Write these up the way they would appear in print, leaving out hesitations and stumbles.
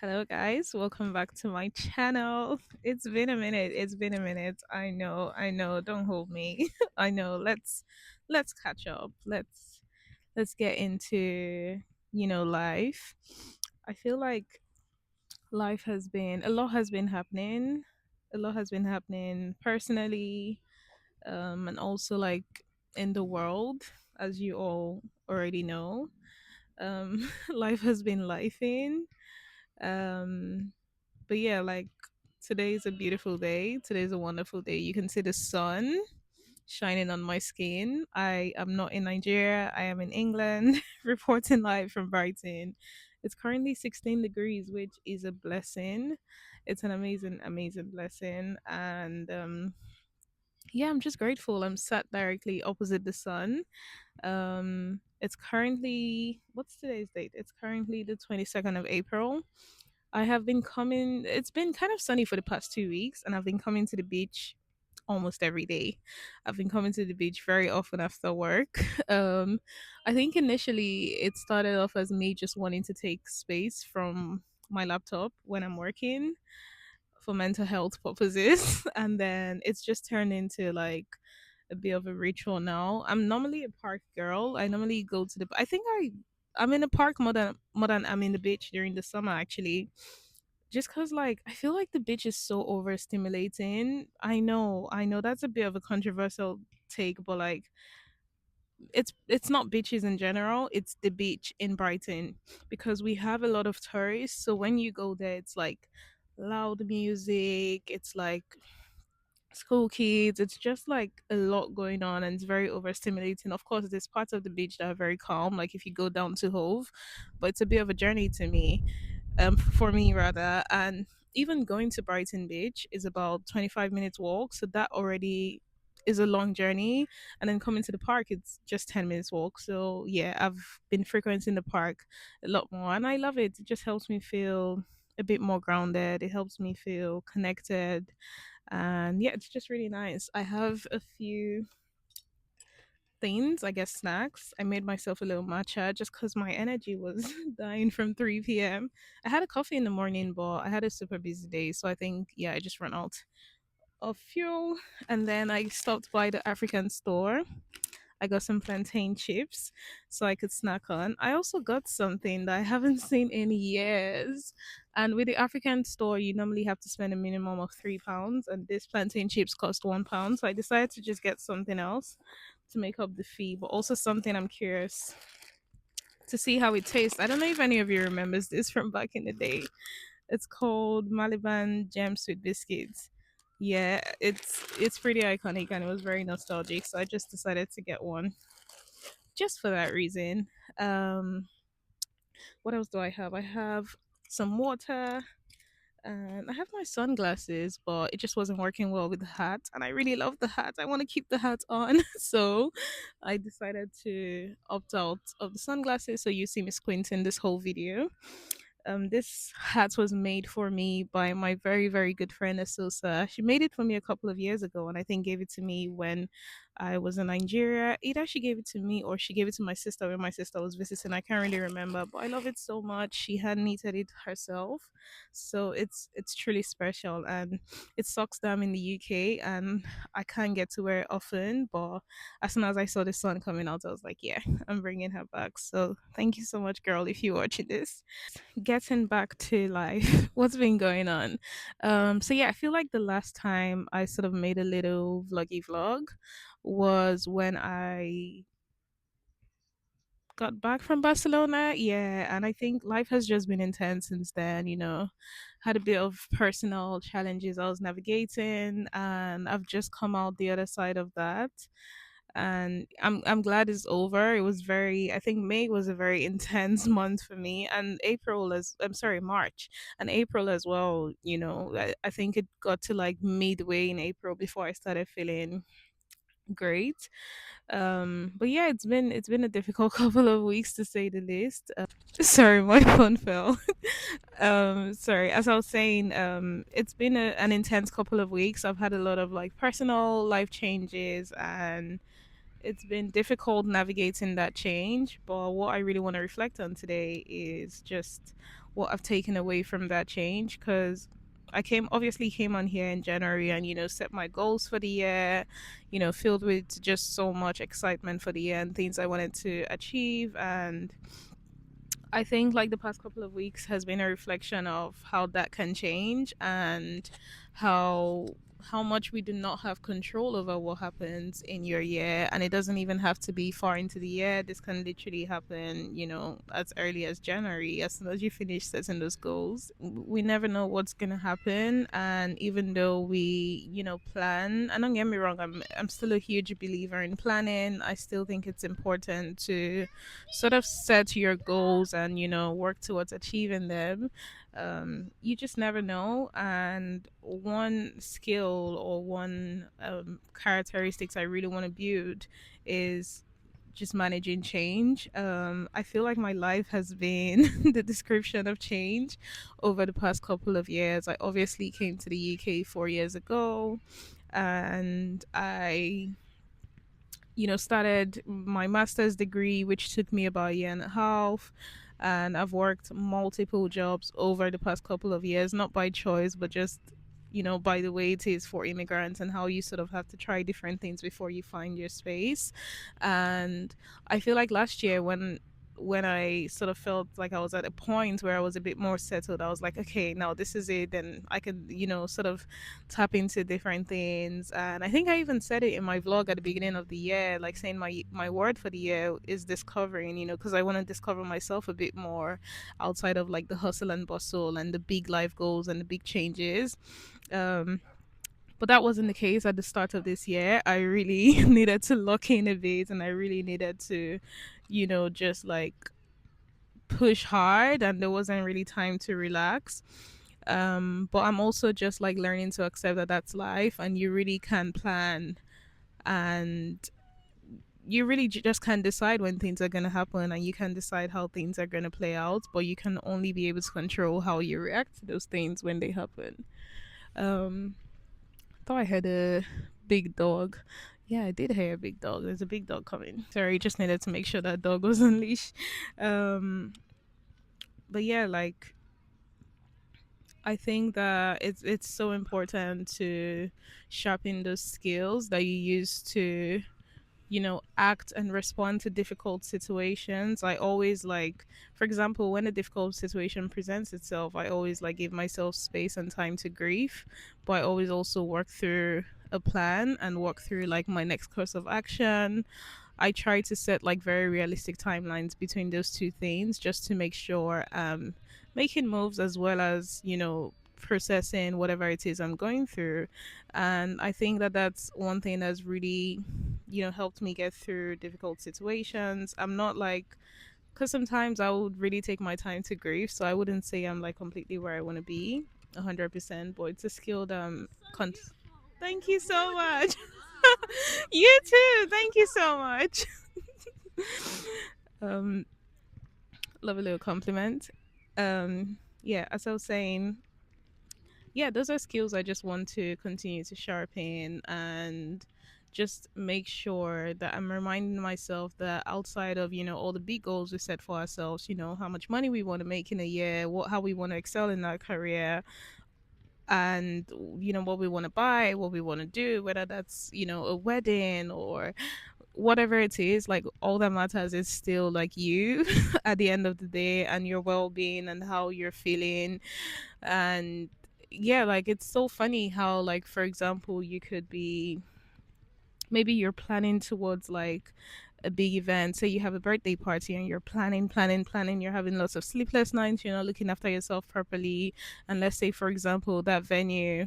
Hello, guys. Welcome back to my channel. It's been a minute. It's been a minute. I know. I know. Don't hold me. I know. Let's catch up. Let's get into life. I feel like life has been a lot has been happening. A lot has been happening personally, and also like in the world, as you all already know. Life has been lifing. Um, but yeah, like today is a beautiful day. Today is a wonderful day. You can see the sun shining on my skin. I am not in Nigeria. I am in England, reporting live from Brighton. It's currently 16 degrees, which is a blessing. It's an amazing, amazing blessing. And yeah, I'm just grateful. I'm sat directly opposite the sun. It's currently, what's today's date? It's currently the 22nd of April. I have been coming, it's been kind of sunny for the past 2 weeks, and I've been coming to the beach almost every day. I've been coming to the beach very often after work. I think initially it started off as me just wanting to take space from my laptop when I'm working for mental health purposes. And then it's just turned into like a bit of a ritual now. I'm normally a park girl. I normally go to the, I'm in a park more than I'm in the beach during the summer actually, just because like I feel like the beach is so overstimulating. I know that's a bit of a controversial take, but like it's not beaches in general, it's the beach in Brighton, because we have a lot of tourists. So when you go there, it's like loud music, it's like school kids, it's just like a lot going on, and it's very overstimulating. Of course, there's parts of the beach that are very calm, like if you go down to Hove, but it's a bit of a journey to me, for me rather. And even going to Brighton Beach is about 25 minutes walk, so that already is a long journey. And then coming to the park, it's just 10 minutes walk. So yeah, I've been frequenting the park a lot more, and I love it. It just helps me feel a bit more grounded. It helps me feel connected, and yeah, it's just really nice. I have a few things, I guess snacks. I made myself a little matcha just because my energy was dying from 3 p.m. I had a coffee in the morning, but I had a super busy day. So I think, yeah, I just ran out of fuel. And then I stopped by the African store. I got some plantain chips so I could snack on. I also got something that I haven't seen in years. And with the African store, you normally have to spend a minimum of £3, and this plantain chips cost £1. So I decided to just get something else to make up the fee, but also something I'm curious to see how it tastes. I don't know if any of you remembers this from back in the day. It's called Maliban Jam Sweet Biscuits. Yeah, it's pretty iconic and it was very nostalgic. So I just decided to get one just for that reason. Um, what else do I have? I have some water and I have my sunglasses, but it just wasn't working well with the hat. And I really love the hat. I want to keep the hat on. So I decided to opt out of the sunglasses. So you see me squinting this whole video. This hat was made for me by my very, very good friend Asosa. She made it for me a couple of years ago, and I think gave it to me when I was in Nigeria. Either she gave it to me or she gave it to my sister when my sister was visiting. I can't really remember, but I love it so much. She had knitted it herself, so it's truly special. And it sucks that I'm in the UK and I can't get to wear it often. But as soon as I saw the sun coming out, I was like, yeah, I'm bringing her back. So thank you so much, girl, if you're watching this. Getting back to life, what's been going on? So yeah, I feel like the last time I sort of made a little vloggy vlog was when I got back from Barcelona. Yeah, and I think life has just been intense since then. Had a bit of personal challenges I was navigating, and I've just come out the other side of that, and I'm glad it's over. It was very, I think May was a very intense month for me, and April as I'm sorry, March and April as well. I think it got to like midway in April before I started feeling great. But yeah, it's been a difficult couple of weeks to say the least. Sorry, my phone fell. Sorry, as I was saying, it's been an intense couple of weeks. I've had a lot of like personal life changes, and it's been difficult navigating that change. But what I really want to reflect on today is just what I've taken away from that change. Because I came on here in January and set my goals for the year, filled with just so much excitement for the year and things I wanted to achieve. And I think like the past couple of weeks has been a reflection of how that can change, and how much we do not have control over what happens in your year. And it doesn't even have to be far into the year. This can literally happen, as early as January. As soon as you finish setting those goals, we never know what's going to happen. And even though we, plan, and don't get me wrong, I'm still a huge believer in planning. I still think it's important to sort of set your goals and work towards achieving them. You just never know. And one skill or one characteristics I really want to build is just managing change. I feel like my life has been the description of change over the past couple of years. I obviously came to the UK 4 years ago, and I started my master's degree, which took me about a year and a half. And I've worked multiple jobs over the past couple of years, not by choice, but just, by the way it is for immigrants, and how you sort of have to try different things before you find your space. And I feel like last year, when I sort of felt like I was at a point where I was a bit more settled, I was like, okay, now this is it. And I can, sort of tap into different things. And I think I even said it in my vlog at the beginning of the year, like saying my word for the year is discovering, because I want to discover myself a bit more outside of like the hustle and bustle and the big life goals and the big changes. Um, but that wasn't the case at the start of this year. I really needed to lock in a bit, and I really needed to, just like push hard, and there wasn't really time to relax. But I'm also just like learning to accept that that's life, and you really can plan, and you really just can decide when things are going to happen, and you can decide how things are going to play out, but you can only be able to control how you react to those things when they happen. um Thought I had a big dog. Yeah, I did hear a big dog. There's a big dog coming. Sorry, just needed to make sure that dog was on leash. Um, but yeah, like I think that it's so important to sharpen those skills that you use to act and respond to difficult situations. I always like, for example, when a difficult situation presents itself, I always like give myself space and time to grieve, but I always also work through a plan and work through like my next course of action. I try to set like very realistic timelines between those two things, just to make sure making moves as well as processing whatever it is I'm going through. And I think that that's one thing that's really helped me get through difficult situations. I'm not like, because sometimes I would really take my time to grieve, so I wouldn't say I'm like completely where I want to be 100%, but it's a skill that thank you so much. You too, thank you so much. um Love a little compliment. Yeah, as I was saying, yeah, those are skills I just want to continue to sharpen, and just make sure that I'm reminding myself that outside of all the big goals we set for ourselves, how much money we want to make in a year, how we want to excel in our career, and what we want to buy, what we want to do, whether that's a wedding or whatever it is, like all that matters is still like you at the end of the day, and your well-being and how you're feeling. And yeah, like it's so funny how, like, for example, you could be, maybe you're planning towards like a big event. Say you have a birthday party and you're planning, you're having lots of sleepless nights, you're not looking after yourself properly. And let's say, for example, that venue,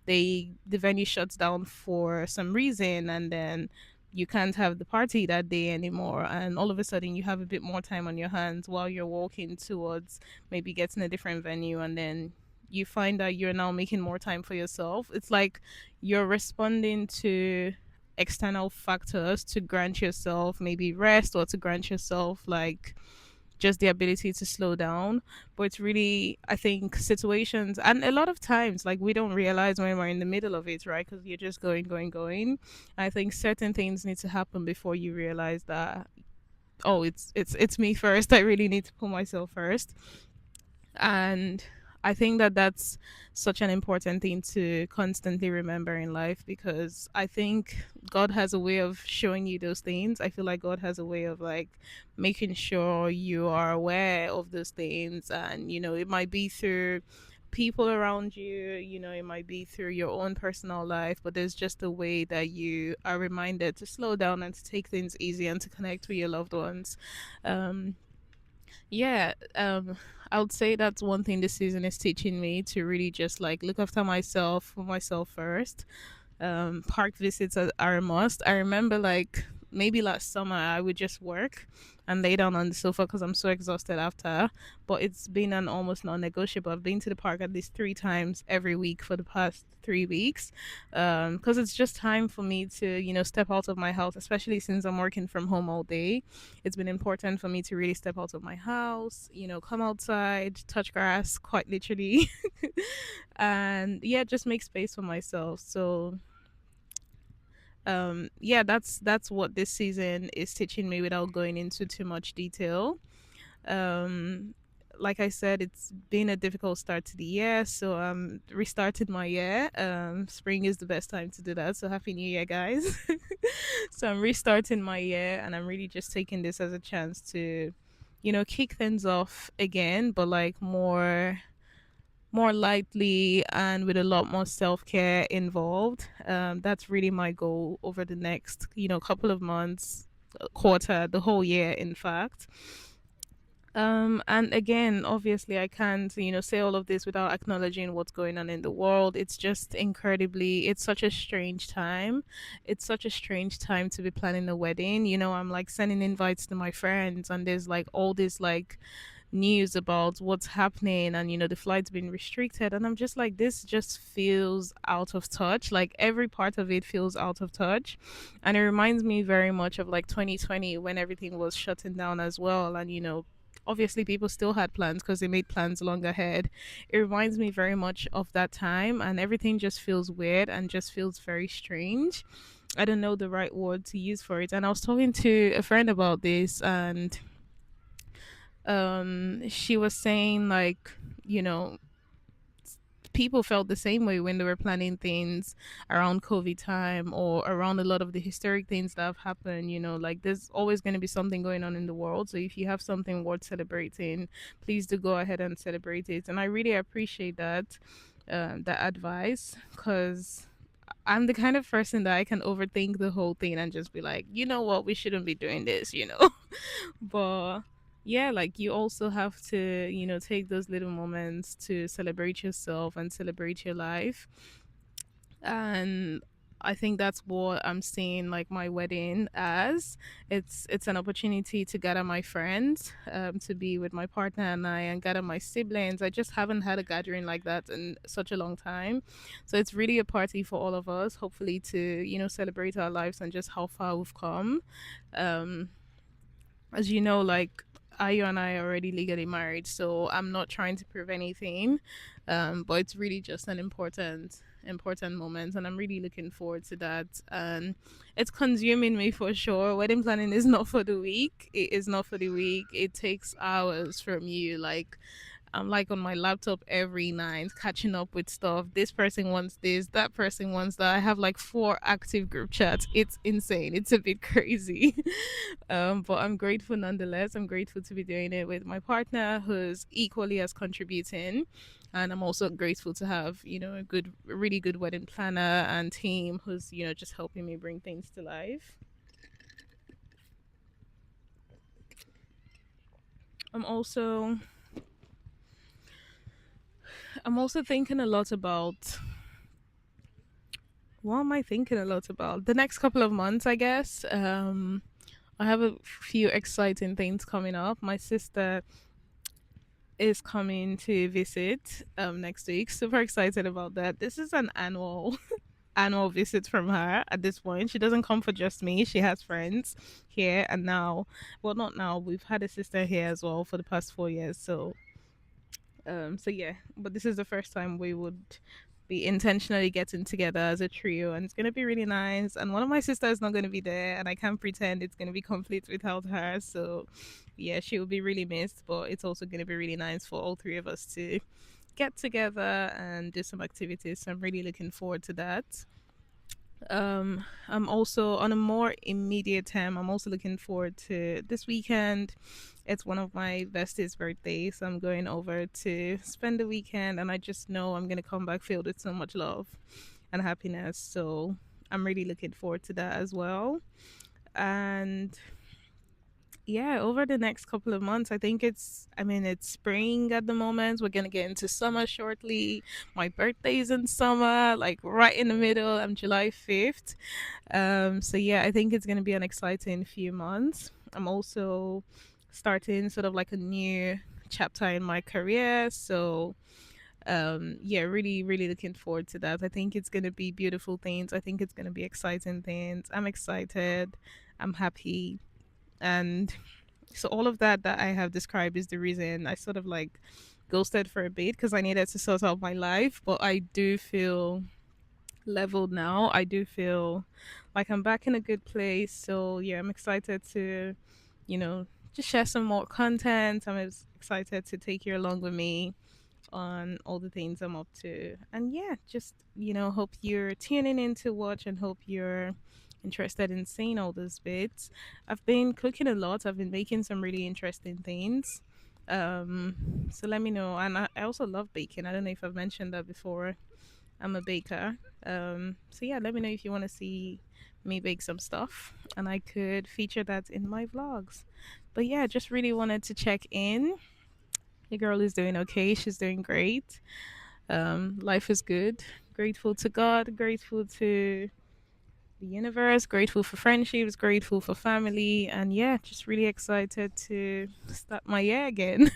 the venue shuts down for some reason, and then you can't have the party that day anymore, and all of a sudden you have a bit more time on your hands while you're walking towards maybe getting a different venue, and then you find that you're now making more time for yourself. It's like you're responding to external factors to grant yourself maybe rest, or to grant yourself like just the ability to slow down. But it's really, I think, situations, and a lot of times, like, we don't realize when we're in the middle of it, right? Because you're just going. I think certain things need to happen before you realize that, oh, it's me first. I really need to put myself first. And I think that that's such an important thing to constantly remember in life, because I think God has a way of showing you those things. I feel like God has a way of like making sure you are aware of those things. And, it might be through people around you, it might be through your own personal life, but there's just a way that you are reminded to slow down and to take things easy and to connect with your loved ones. Um, yeah, I would say that's one thing this season is teaching me, to really just like look after myself, for myself first. Park visits are a must. I remember like maybe last summer I would just work and lay down on the sofa because I'm so exhausted after. But it's been an almost non-negotiable. I've been to the park at least 3 times every week for the past 3 weeks, because it's just time for me to step out of my house, especially since I'm working from home all day. It's been important for me to really step out of my house, come outside, touch grass, quite literally, and yeah, just make space for myself. So yeah, that's what this season is teaching me without going into too much detail. um like I said, it's been a difficult start to the year, so restarted my year. Spring is the best time to do that, so happy new year, guys. So I'm restarting my year, and I'm really just taking this as a chance to kick things off again, but like more lightly and with a lot more self-care involved. That's really my goal over the next couple of months, quarter, the whole year, in fact. And again, obviously, I can't, say all of this without acknowledging what's going on in the world. It's just incredibly, it's such a strange time. It's such a strange time to be planning a wedding. I'm like sending invites to my friends, and there's like all this like news about what's happening, and the flight's been restricted, and I'm just like, this just feels out of touch. Like every part of it feels out of touch, and it reminds me very much of like 2020 when everything was shutting down as well. And obviously people still had plans because they made plans long ahead. It reminds me very much of that time, and everything just feels weird and just feels very strange. I don't know the right word to use for it. And I was talking to a friend about this, and she was saying like, you know people felt the same way when they were planning things around COVID time, or around a lot of the historic things that have happened. Like there's always going to be something going on in the world, so if you have something worth celebrating, please do go ahead and celebrate it. And I really appreciate that advice, because I'm the kind of person that I can overthink the whole thing and just be like, you know what, we shouldn't be doing this. But yeah, like you also have to take those little moments to celebrate yourself and celebrate your life. And I think that's what I'm seeing like my wedding as. It's an opportunity to gather my friends, to be with my partner and I, and gather my siblings. I just haven't had a gathering like that in such a long time, so it's really a party for all of us, hopefully to celebrate our lives and just how far we've come. um as you know, like Ayu and I are already legally married, so I'm not trying to prove anything. But it's really just an important moment, and I'm really looking forward to that. And it's consuming me for sure. Wedding planning is not for the weak. It is not for the weak. It takes hours from you. Like I'm like on my laptop every night catching up with stuff. This person wants this, that person wants that. I have like 4 active group chats. It's insane. It's a bit crazy. But I'm grateful nonetheless. I'm grateful to be doing it with my partner who's equally as contributing. And I'm also grateful to have, a really good wedding planner and team who's, just helping me bring things to life. I'm also I'm also thinking a lot about, what am I thinking a lot about? The next couple of months, I guess. I have a few exciting things coming up. My sister is coming to visit next week. Super excited about that. This is an annual visit from her at this point. She doesn't come for just me. She has friends here, and now, well, not now. We've had a sister here as well for the past 4 years. So yeah, but this is the first time we would be intentionally getting together as a trio, and it's gonna be really nice. And one of my sisters is not gonna be there, and I can't pretend it's gonna be complete without her. So, yeah, she will be really missed. But it's also gonna be really nice for all three of us to get together and do some activities. So I'm really looking forward to that. I'm also on a more immediate term. I'm also looking forward to this weekend. It's one of my bestie's birthdays, so I'm going over to spend the weekend, and I just know I'm gonna come back filled with so much love and happiness. So I'm really looking forward to that as well. And yeah, over the next couple of months, I mean, it's spring at the moment. We're going to get into summer shortly. My birthday's in summer, like right in the middle. I'm July 5th. So yeah, I think it's going to be an exciting few months. I'm also starting sort of like a new chapter in my career. So yeah, really, really looking forward to that. I think it's going to be beautiful things. I think it's going to be exciting things. I'm excited. I'm happy. And so all of that I have described is the reason I sort of like ghosted for a bit because I needed to sort out my life. But I do feel leveled now. I do feel like I'm back in a good place. So yeah, I'm excited to, you know, just share some more content. Excited to take you along with me on all the things I'm up to. And yeah, just, hope you're tuning in to watch and hope you're interested in seeing all those bits. I've been cooking a lot, I've been making some really interesting things. So let me know. And I also love baking. I don't know if I've mentioned that before. I'm a baker. So yeah, let me know if you want to see me bake some stuff and I could feature that in my vlogs. But yeah, just really wanted to check in. The girl is doing okay. She's doing great. Life is good. Grateful to God, grateful to the universe, grateful for friendships, grateful for family, and yeah, just really excited to start my year again.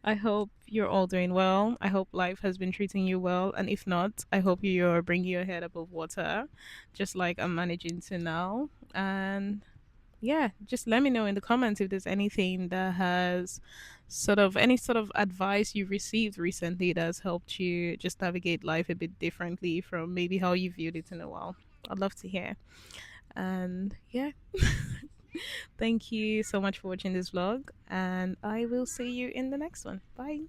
I hope you're all doing well. I hope life has been treating you well, and if not, I hope you're bringing your head above water, just like I'm managing to now. And yeah, just let me know in the comments if there's anything that has any sort of advice you've received recently that's helped you just navigate life a bit differently from maybe how you viewed it in a while. I'd love to hear. And yeah, thank you so much for watching this vlog, and I will see you in the next one. Bye.